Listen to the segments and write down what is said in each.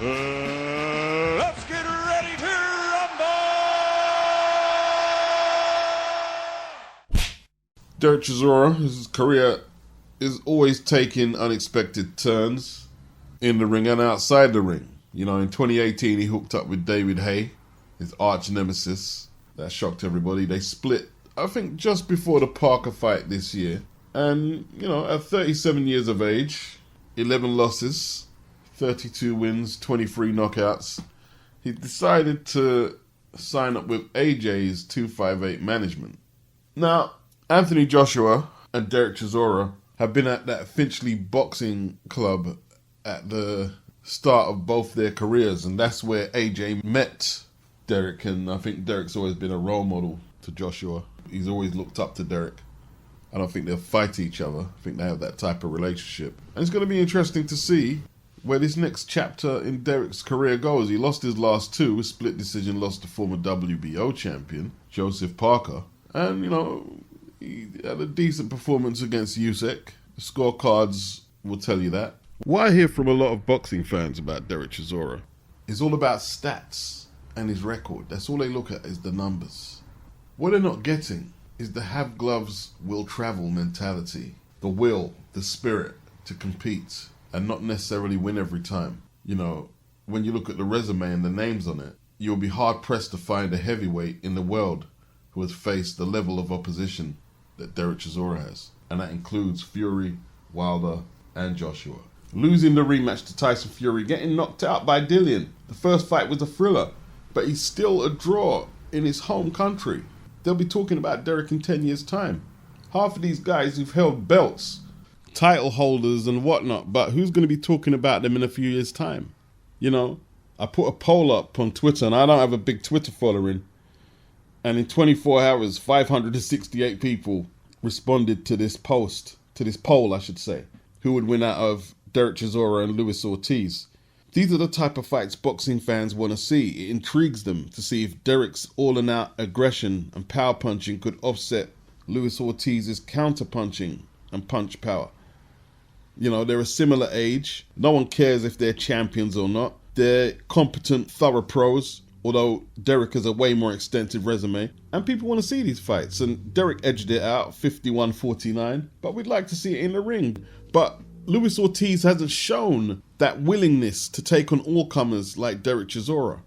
Let's get ready to rumble! Derek Chisora, his career is always taking unexpected turns in the ring and outside the ring. You know, in 2018, he hooked up with David Haye, his arch nemesis. That shocked everybody. They split, I think, just before the Parker fight this year. And, you know, at 37 years of age, 11 losses, 32 wins, 23 knockouts, he decided to sign up with AJ's 258 management. Now, Anthony Joshua and Derek Chisora have been at that Finchley Boxing Club at the start of both their careers, and that's where AJ met Derek, and I think Derek's always been a role model to Joshua. He's always looked up to Derek. I don't think they'll fight each other. I think they have that type of relationship. And it's going to be interesting to see where this next chapter in Derek's career goes. He lost his last two, with split decision, lost to former WBO champion, Joseph Parker. And, you know, he had a decent performance against Usyk. The scorecards will tell you that. What I hear from a lot of boxing fans about Derek Chisora is all about stats and his record. That's all they look at, is the numbers. What they're not getting is the have gloves will travel mentality. The will, the spirit to compete and not necessarily win every time. You know, when you look at the resume and the names on it, you'll be hard pressed to find a heavyweight in the world who has faced the level of opposition that Derek Chisora has. And that includes Fury, Wilder, and Joshua. Losing the rematch to Tyson Fury, getting knocked out by Dillian. The first fight was a thriller, but he's still a draw in his home country. They'll be talking about Derek in 10 years' time. Half of these guys who've held belts, title holders and whatnot, but who's going to be talking about them in a few years' time? You know, I put a poll up on Twitter, and I don't have a big Twitter following, and in 24 hours, 568 people responded to this post, to this poll, I should say, who would win out of Derek Chisora and Luis Ortiz. These are the type of fights boxing fans want to see. It intrigues them to see if Derek's all-and-out aggression and power punching could offset Luis Ortiz's counter-punching and punch power. You know, they're a similar age. No one cares if they're champions or not. They're competent, thorough pros, although Derek has a way more extensive resume. And people want to see these fights. And Derek edged it out, 51-49. But we'd like to see it in the ring. But Luis Ortiz hasn't shown that willingness to take on all comers like Derek Chisora.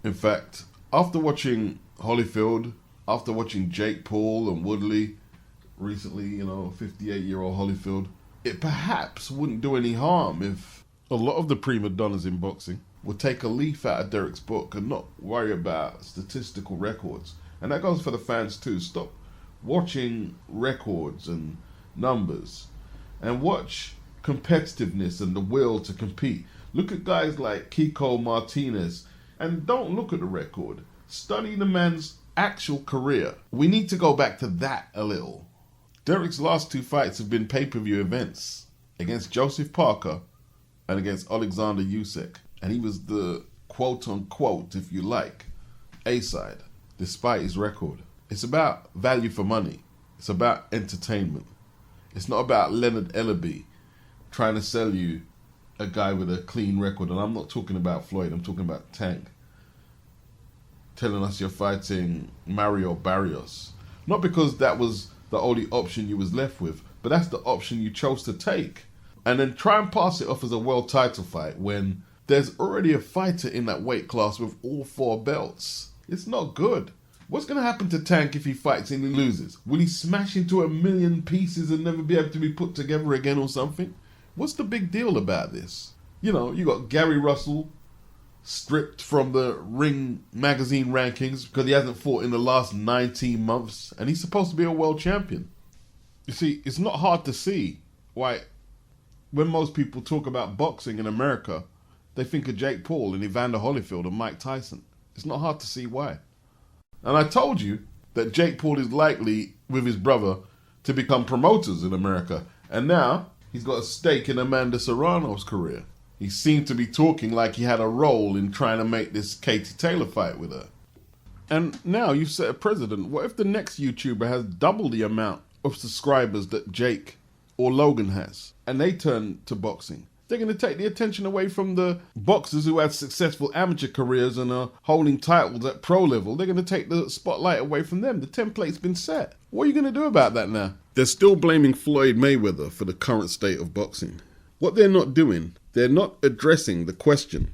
In fact, after watching Holyfield, after watching Jake Paul and Woodley recently, you know, 58-year-old Holyfield, it perhaps wouldn't do any harm if a lot of the prima donnas in boxing would take a leaf out of Derek's book and not worry about statistical records. And that goes for the fans too. Stop watching records and numbers and watch competitiveness and the will to compete. Look at guys like Kiko Martinez and don't look at the record. Study the man's actual career. We need to go back to that a little. Derek's last two fights have been pay-per-view events against Joseph Parker and against Alexander Usyk. And he was the quote-unquote, if you like, A-side, despite his record. It's about value for money. It's about entertainment. It's not about Leonard Ellaby trying to sell you a guy with a clean record. And I'm not talking about Floyd, I'm talking about Tank. Telling us you're fighting Mario Barrios. Not because that was the only option you was left with, but that's the option you chose to take. And then try and pass it off as a world title fight when there's already a fighter in that weight class with all 4 belts. It's not good. What's going to happen to Tank if he fights and he loses? Will he smash into a million pieces and never be able to be put together again or something? What's the big deal about this? You know, you got Gary Russell stripped from the Ring magazine rankings because he hasn't fought in the last 19 months and he's supposed to be a world champion. You see, it's not hard to see why when most people talk about boxing in America, they think of Jake Paul and Evander Holyfield and Mike Tyson. It's not hard to see why. And I told you that Jake Paul is likely, with his brother, to become promoters in America. And now he's got a stake in Amanda Serrano's career. He seemed to be talking like he had a role in trying to make this Katie Taylor fight with her. And now you've set a precedent. What if the next YouTuber has double the amount of subscribers that Jake or Logan has, and they turn to boxing? They're going to take the attention away from the boxers who had successful amateur careers and are holding titles at pro level. They're going to take the spotlight away from them. The template's been set. What are you going to do about that now? They're still blaming Floyd Mayweather for the current state of boxing. What they're not doing, they're not addressing the question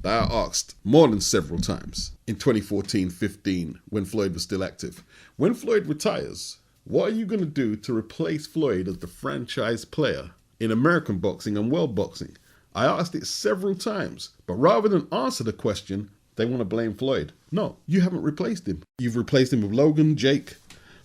that I asked more than several times in 2014-15 when Floyd was still active. When Floyd retires, what are you going to do to replace Floyd as the franchise player in American boxing and world boxing? I asked it several times, but rather than answer the question, they want to blame Floyd. No, you haven't replaced him. You've replaced him with Logan, Jake,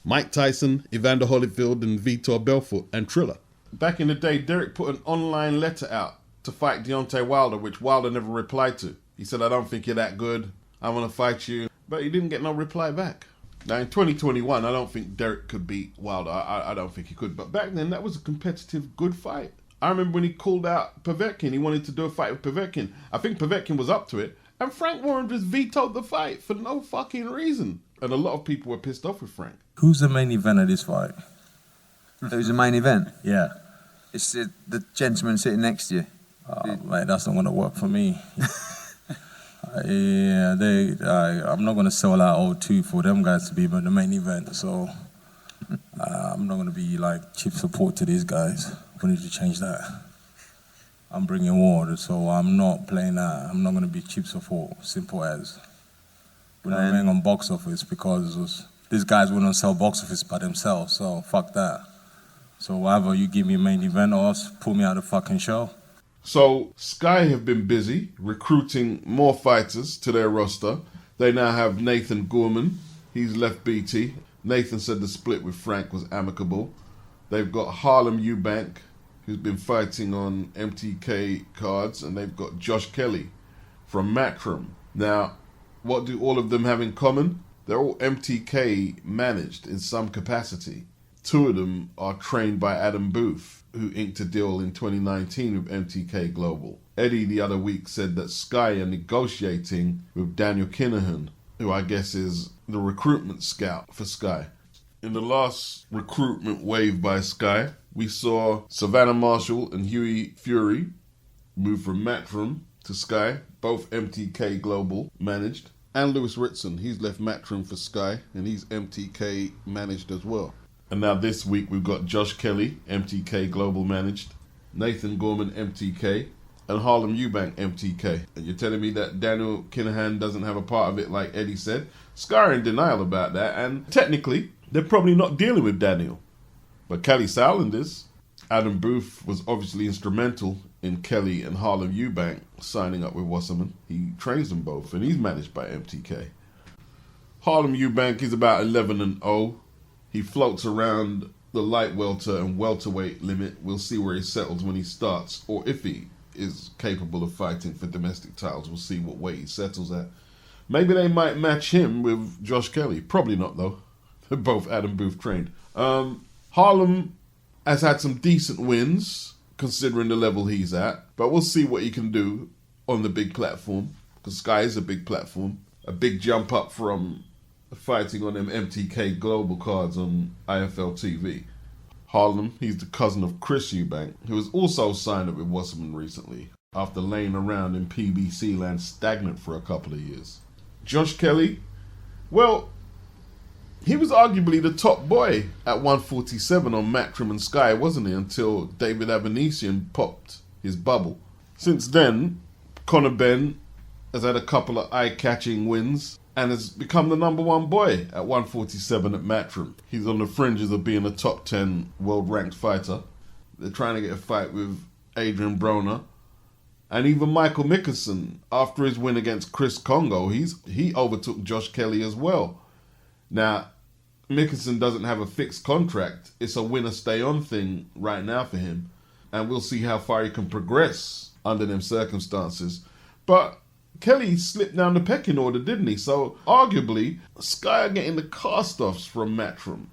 Mike Tyson, Evander Holyfield, and Vitor Belfort, and Triller. Back in the day, Derek put an online letter out to fight Deontay Wilder, which Wilder never replied to. He said, I don't think you're that good. I want to fight you. But he didn't get no reply back. Now, in 2021, I don't think Derek could beat Wilder. I don't think he could. But back then, that was a competitive, good fight. I remember when he called out Povetkin. He wanted to do a fight with Povetkin. I think Povetkin was up to it. And Frank Warren just vetoed the fight for no fucking reason. And a lot of people were pissed off with Frank. Who's the main event of this fight? Who's the main event? Yeah. It's the gentleman sitting next to you. Oh, mate, that's not going to work for me. I'm not going to sell out OTTO for them guys to be the main event. So I'm not going to be like cheap support to these guys. We need to change that. I'm bringing water, so I'm not playing that. I'm not going to be cheap support. Simple as. We're not playing on box office because these guys wouldn't sell box office by themselves. So fuck that. So either you give me a main event or else pull me out of the fucking show. So Sky have been busy recruiting more fighters to their roster. They now have Nathan Gorman. He's left BT. Nathan said the split with Frank was amicable. They've got Harlem Eubank, who's been fighting on MTK cards, and they've got Josh Kelly from MATCHROOM. Now, what do all of them have in common? They're all MTK managed in some capacity. Two of them are trained by Adam Booth, who inked a deal in 2019 with MTK Global. Eddie the other week said that Sky are negotiating with Daniel Kinahan, who I guess is the recruitment scout for Sky. In the last recruitment wave by Sky, we saw Savannah Marshall and Huey Fury move from MATCHROOM to Sky, both MTK Global managed. And Lewis Ritson, he's left MATCHROOM for Sky, and he's MTK managed as well. And now this week we've got Josh Kelly, MTK Global managed, Nathan Gorman, MTK, and Harlem Eubank, MTK. And you're telling me that Daniel Kinahan doesn't have a part of it like Eddie said? Sky are in denial about that, and technically they're probably not dealing with Daniel. But Kelly Sowland is. Adam Booth was obviously instrumental in Kelly and Harlem Eubank signing up with Wasserman. He trains them both, and he's managed by MTK. Harlem Eubank is about 11-0. He floats around the light welter and welterweight limit. We'll see where he settles when he starts, or if he is capable of fighting for domestic titles. We'll see what weight he settles at. Maybe they might match him with Josh Kelly. Probably not, though. They're both Adam Booth trained. Harlem has had some decent wins, considering the level he's at. But we'll see what he can do on the big platform, because Sky is a big platform. A big jump up from fighting on them MTK Global cards on IFL TV. Harlem, he's the cousin of Chris Eubank, who has also signed up with Wasserman recently, after laying around in PBC land stagnant for a couple of years. Josh Kelly, well, he was arguably the top boy at 147 on MATCHROOM and Sky, wasn't he, until David Abanesian popped his bubble. Since then, Conor Benn has had a couple of eye-catching wins and has become the number one boy at 147 at MATCHROOM. He's on the fringes of being a top 10 world-ranked fighter. They're trying to get a fight with Adrian Broner. And even Michael Mickelson, after his win against Chris Congo, he overtook Josh Kelly as well. Now, Mickelson doesn't have a fixed contract. It's a winner-stay-on thing right now for him. And we'll see how far he can progress under them circumstances. But Kelly slipped down the pecking order, didn't he? So, arguably, Sky are getting the cast-offs from MATCHROOM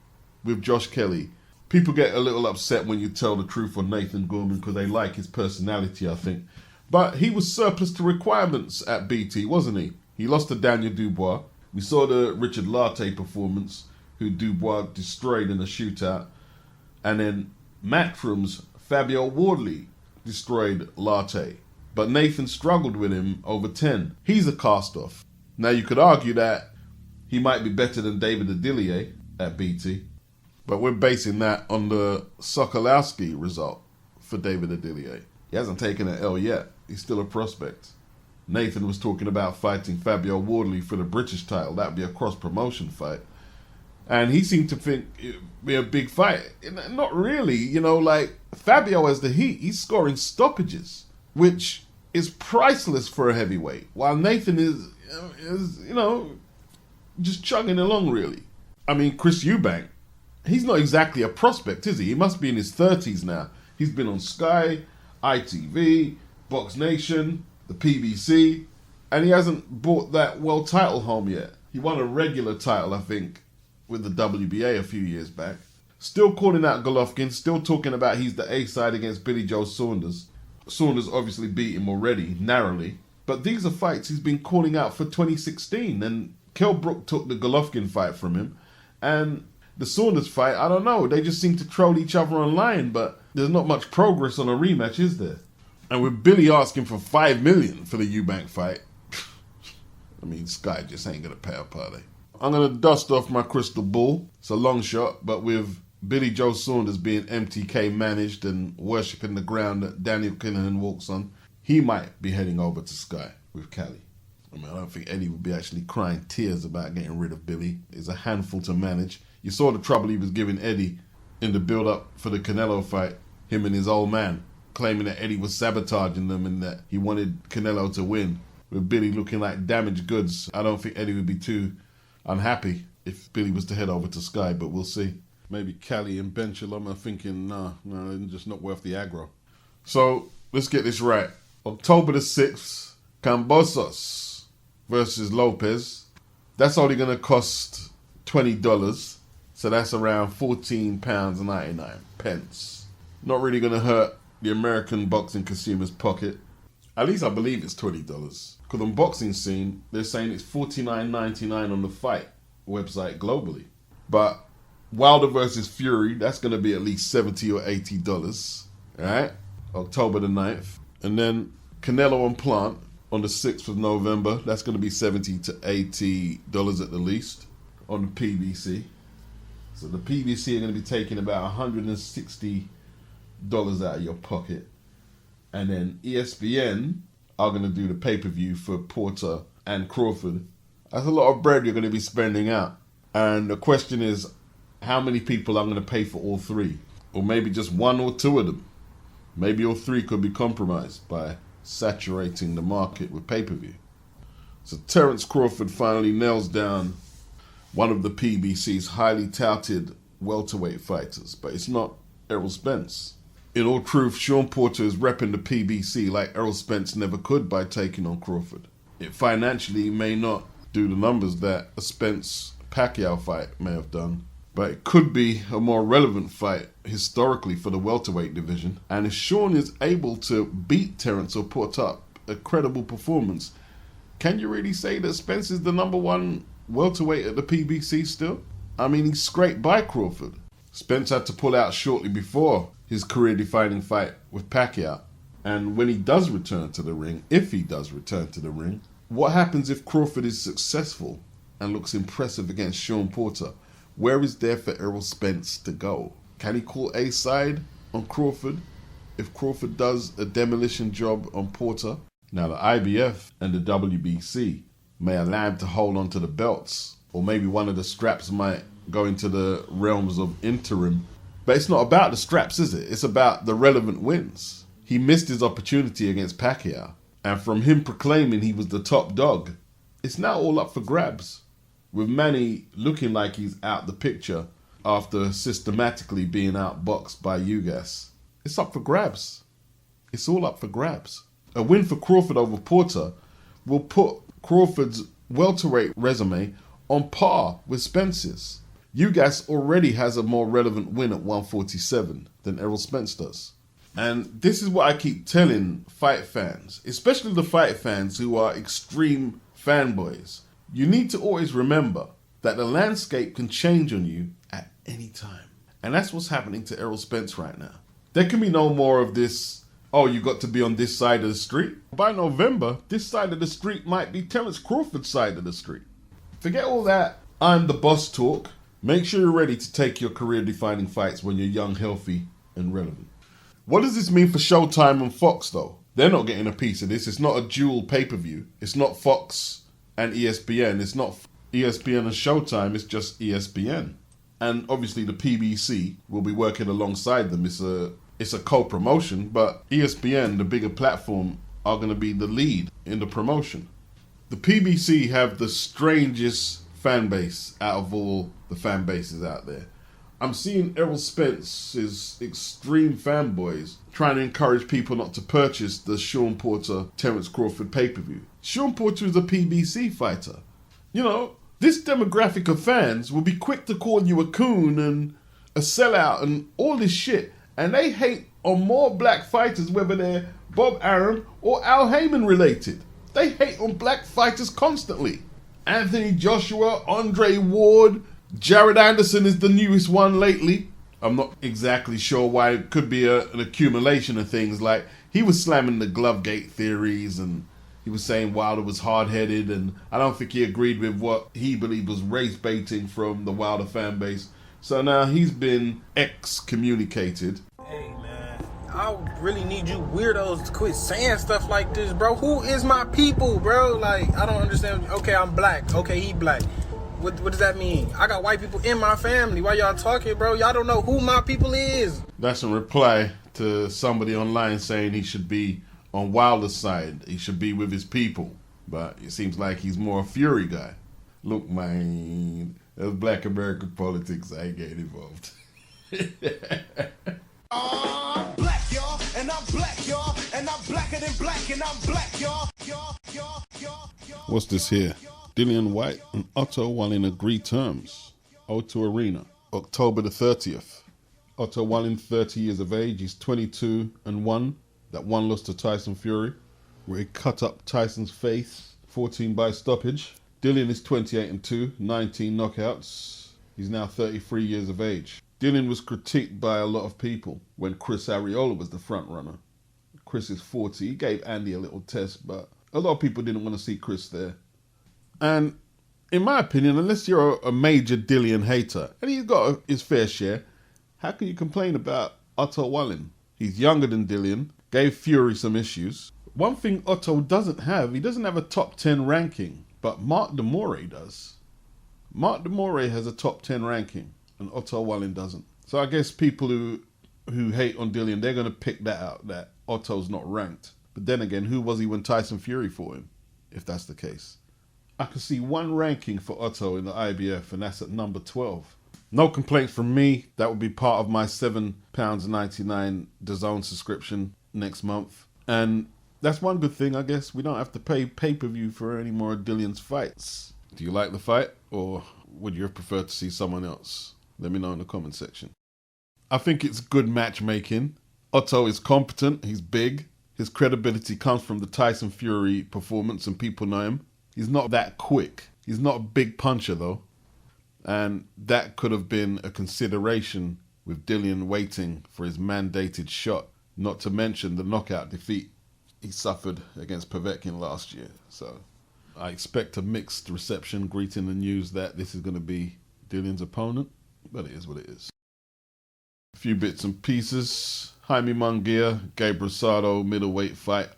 with Josh Kelly. People get a little upset when you tell the truth on Nathan Gorman because they like his personality, I think. But he was surplus to requirements at BT, wasn't he? He lost to Daniel Dubois. We saw the Richard Lartey performance, who Dubois destroyed in a shootout. And then MATCHROOM's Fabio Wardley destroyed Latte. But Nathan struggled with him over 10. He's a cast-off. Now you could argue that he might be better than David DILLIAN at BT, but we're basing that on the Sokolowski result for David DILLIAN. He hasn't taken an L yet. He's still a prospect. Nathan was talking about fighting Fabio Wardley for the British title. That'd be a cross-promotion fight. And he seemed to think it'd be a big fight. Not really, you know, like Fabio has the heat. He's scoring stoppages, which is priceless for a heavyweight, while Nathan is you know, just chugging along, really. I mean, Chris Eubank, he's not exactly a prospect, is he? He must be in his 30s now. He's been on Sky, ITV, Box Nation, the PBC, and he hasn't brought that world title home yet. He won a regular title, I think, with the WBA a few years back. Still calling out Golovkin, still talking about he's the A-side against Billy Joe Saunders. Saunders obviously beat him already, narrowly. But these are fights he's been calling out for 2016. And Kell Brook took the Golovkin fight from him. And the Saunders fight, I don't know. They just seem to troll each other online. But there's not much progress on a rematch, is there? And with Billy asking for $5 million for the Eubank fight, I mean, Sky just ain't going to pay up, are they? I'm going to dust off my crystal ball. It's a long shot, but with Billy Joe Saunders being MTK managed and worshipping the ground that Daniel Kinahan walks on, he might be heading over to Sky with Cali. I mean, I don't think Eddie would be actually crying tears about getting rid of Billy. It's a handful to manage. You saw the trouble he was giving Eddie in the build-up for the Canelo fight, him and his old man, claiming that Eddie was sabotaging them and that he wanted Canelo to win. With Billy looking like damaged goods, I don't think Eddie would be too unhappy if Billy was to head over to Sky, but we'll see. Maybe Cali and Benchilom are thinking, no, they're just not worth the aggro. So, let's get this right. October the 6th, Cambosos versus Lopez. That's only going to cost $20, so that's around £14.99. Not really going to hurt the American boxing consumer's pocket. At least I believe it's $20. Because on Boxing Scene, they're saying it's $49.99 on the Fight website globally. But Wilder versus Fury, that's going to be at least $70 or $80. Alright? October the 9th. And then Canelo and Plant on the 6th of November. That's going to be $70 to $80 at the least on the PBC. So the PBC are going to be taking about $160 out of your pocket. And then ESPN are going to do the pay-per-view for Porter and Crawford. That's a lot of bread you're going to be spending out. And the question is, how many people are going to pay for all three? Or maybe just one or two of them. Maybe all three could be compromised by saturating the market with pay-per-view. So Terence Crawford finally nails down one of the PBC's highly touted welterweight fighters, but it's not Errol Spence. In all truth, Sean Porter is repping the PBC like Errol Spence never could by taking on Crawford. It financially may not do the numbers that a Spence-Pacquiao fight may have done, but it could be a more relevant fight historically for the welterweight division. And if Sean is able to beat Terence or put up a credible performance, can you really say that Spence is the number one welterweight at the PBC still? I mean, he scraped by Crawford. Spence had to pull out shortly before his career-defining fight with Pacquiao. And when he does return to the ring, if he does return to the ring, what happens if Crawford is successful and looks impressive against Sean Porter? Where is there for Errol Spence to go? Can he call A-side on Crawford if Crawford does a demolition job on Porter? Now the IBF and the WBC may allow him to hold on to the belts, or maybe one of the straps might go into the realms of interim. But it's not about the straps, is it? It's about the relevant wins. He missed his opportunity against Pacquiao, and from him proclaiming he was the top dog, it's now all up for grabs. With Manny looking like he's out the picture after systematically being outboxed by Ugas. It's up for grabs. It's all up for grabs. A win for Crawford over Porter will put Crawford's welterweight resume on par with Spence's. Ugas already has a more relevant win at 147 than Errol Spence does. And this is what I keep telling fight fans, especially the fight fans who are extreme fanboys. You need to always remember that the landscape can change on you at any time. And that's what's happening to Errol Spence right now. There can be no more of this oh, you got to be on this side of the street. By November, this side of the street might be Terence Crawford's side of the street. Forget all that I'm the boss talk. Make sure you're ready to take your career-defining fights when you're young, healthy, and relevant. What does this mean for Showtime and Fox, though? They're not getting a piece of this. It's not a dual pay-per-view. It's not Fox and ESPN. It's not ESPN and Showtime. It's just ESPN. And obviously the PBC will be working alongside them. It's a co-promotion, but ESPN, the bigger platform, are going to be the lead in the promotion. The PBC have the strangest fan base out of all the fan bases out there. I'm seeing Errol Spence's extreme fanboys trying to encourage people not to purchase the Sean Porter Terence Crawford pay-per-view. Sean Porter is a PBC fighter. You know, this demographic of fans will be quick to call you a coon and a sellout and all this shit. And they hate on more black fighters, whether they're Bob Arum or Al Heyman related. They hate on black fighters constantly. Anthony Joshua, Andre Ward, Jared Anderson is the newest one lately. I'm not exactly sure why. It could be an accumulation of things. Like, he was slamming the Glovegate theories and he was saying Wilder was hard-headed, and I don't think he agreed with what he believed was race baiting from the Wilder fan base. So now he's been excommunicated. Hey, man, I really need you weirdos to quit saying stuff like this, bro. Who is my people, bro? Like, I don't understand. Okay, I'm black. Okay, he black. What does that mean? I got white people in my family. Why y'all talking, bro? Y'all don't know who my people is. That's in reply to somebody online saying he should be on Wilder's side. He should be with his people. But it seems like he's more a Fury guy. Look, man, that's black American politics. I ain't getting involved. I'm black, y'all, and I'm black, y'all, and I'm blacker than black, and I'm black, y'all. What's this here? Dillian Whyte and OTTO Wallin agree terms. O2 Arena, October the 30th. OTTO Wallin, 30 years of age. He's 22-1. That one loss to Tyson Fury, where he cut up Tyson's face, 14 by stoppage. Dillian is 28-2, 19 knockouts. He's now 33 years of age. Dillian was critiqued by a lot of people when Chris Arreola was the front runner. Chris is 40. He gave Andy a little test, but a lot of people didn't want to see Chris there. And in my opinion, unless you're a major Dillian hater, and he's got his fair share, how can you complain about OTTO Wallin? He's younger than Dillian, gave Fury some issues. One thing OTTO doesn't have, he doesn't have a top 10 ranking, but Mark DeMore does. Mark DeMore has a top 10 ranking, and OTTO Wallin doesn't. So I guess people who hate on Dillian, they're going to pick that out, that OTTO's not ranked. But then again, who was he when Tyson Fury fought him, if that's the case? I can see one ranking for OTTO in the IBF, and that's at number 12. No complaints from me. That would be part of my £7.99 DAZN subscription next month. And that's one good thing, I guess. We don't have to pay pay-per-view for any more Dillian's fights. Do you like the fight, or would you have preferred to see someone else? Let me know in the comment section. I think it's good matchmaking. OTTO is competent. He's big. His credibility comes from the Tyson Fury performance, and people know him. He's not that quick. He's not a big puncher, though. And that could have been a consideration with Dillian waiting for his mandated shot, not to mention the knockout defeat he suffered against Povetkin last year. So I expect a mixed reception greeting the news that this is going to be Dillian's opponent, but it is what it is. A few bits and pieces. Jaime Munguia, Gabe Rosado middleweight fight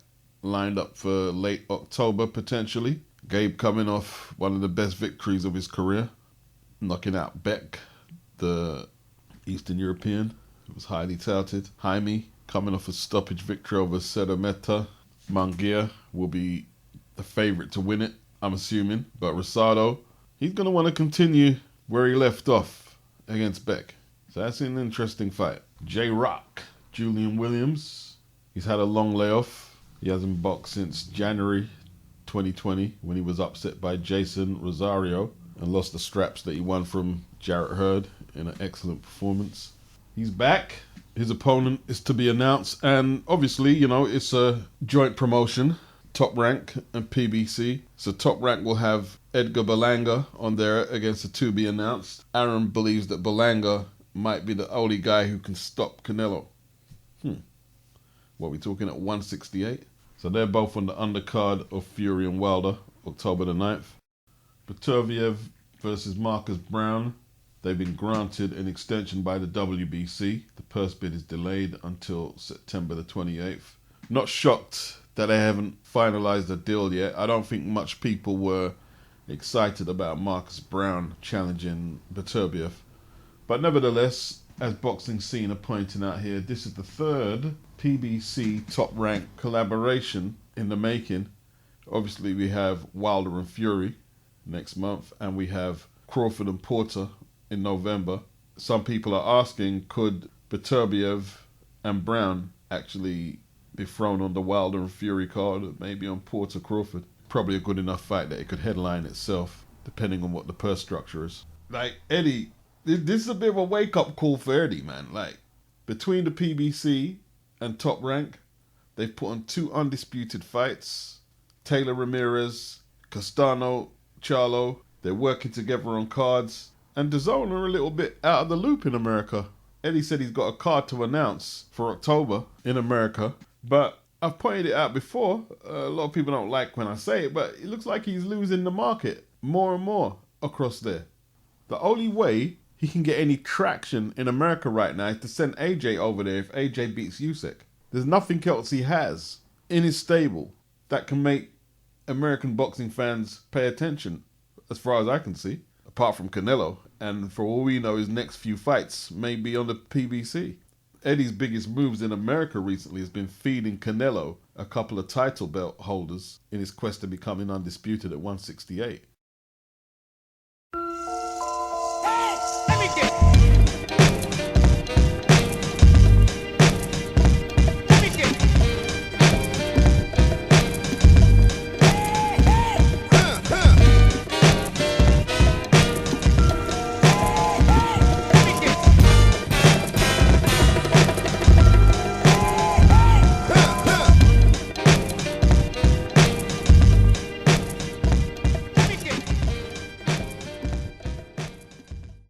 lined up for late October potentially. Gabe coming off one of the best victories of his career, knocking out Beck, the Eastern European, who was highly touted. Jaime coming off a stoppage victory over Cedar Meta. Munguia will be the favourite to win it, I'm assuming. But Rosado, he's going to want to continue where he left off against Beck. So that's an interesting fight. JROCK, Julian Williams. He's had a long layoff. He hasn't boxed since January 2020 when he was upset by Jason Rosario and lost the straps that he won from Jarrett Hurd in an excellent performance. He's back. His opponent is to be announced, and obviously, you know, it's a joint promotion, Top Rank and PBC. So Top Rank will have Edgar Berlanga on there against the to be announced. Aaron believes that Berlanga might be the only guy who can stop Canelo. What are we talking at 168? So they're both on the undercard of Fury and Wilder, October the 9th. BETERBIEV versus Marcus Browne. They've been granted an extension by the WBC. The purse bid is delayed until September the 28th. Not shocked that they haven't finalized the deal yet. I don't think much people were excited about Marcus Browne challenging BETERBIEV. But nevertheless, as Boxing Scene are pointing out here, this is the third PBC Top Rank collaboration in the making. Obviously, we have Wilder and Fury next month, and we have Crawford and Porter in November. Some people are asking, could BETERBIEV and Browne actually be thrown on the Wilder and Fury card, maybe on Porter Crawford? Probably a good enough fight that it could headline itself, depending on what the purse structure is. Like, Eddie, this is a bit of a wake-up call for Eddie, man. Like, between the PBC and Top Rank, they've put on 2 undisputed fights. Taylor Ramirez, Castano, Charlo, they're working together on cards. And DAZN are a little bit out of the loop in America. Eddie said he's got a card to announce for October in America. But I've pointed it out before. A lot of people don't like when I say it, but it looks like he's losing the market more and more across there. The only way he can get any traction in America right now is to send AJ over there if AJ beats Usyk. There's nothing else he has in his stable that can make American boxing fans pay attention, as far as I can see, apart from Canelo. And for all we know, his next few fights may be on the PBC. Eddie's biggest moves in America recently has been feeding Canelo a couple of title belt holders in his quest to becoming undisputed at 168.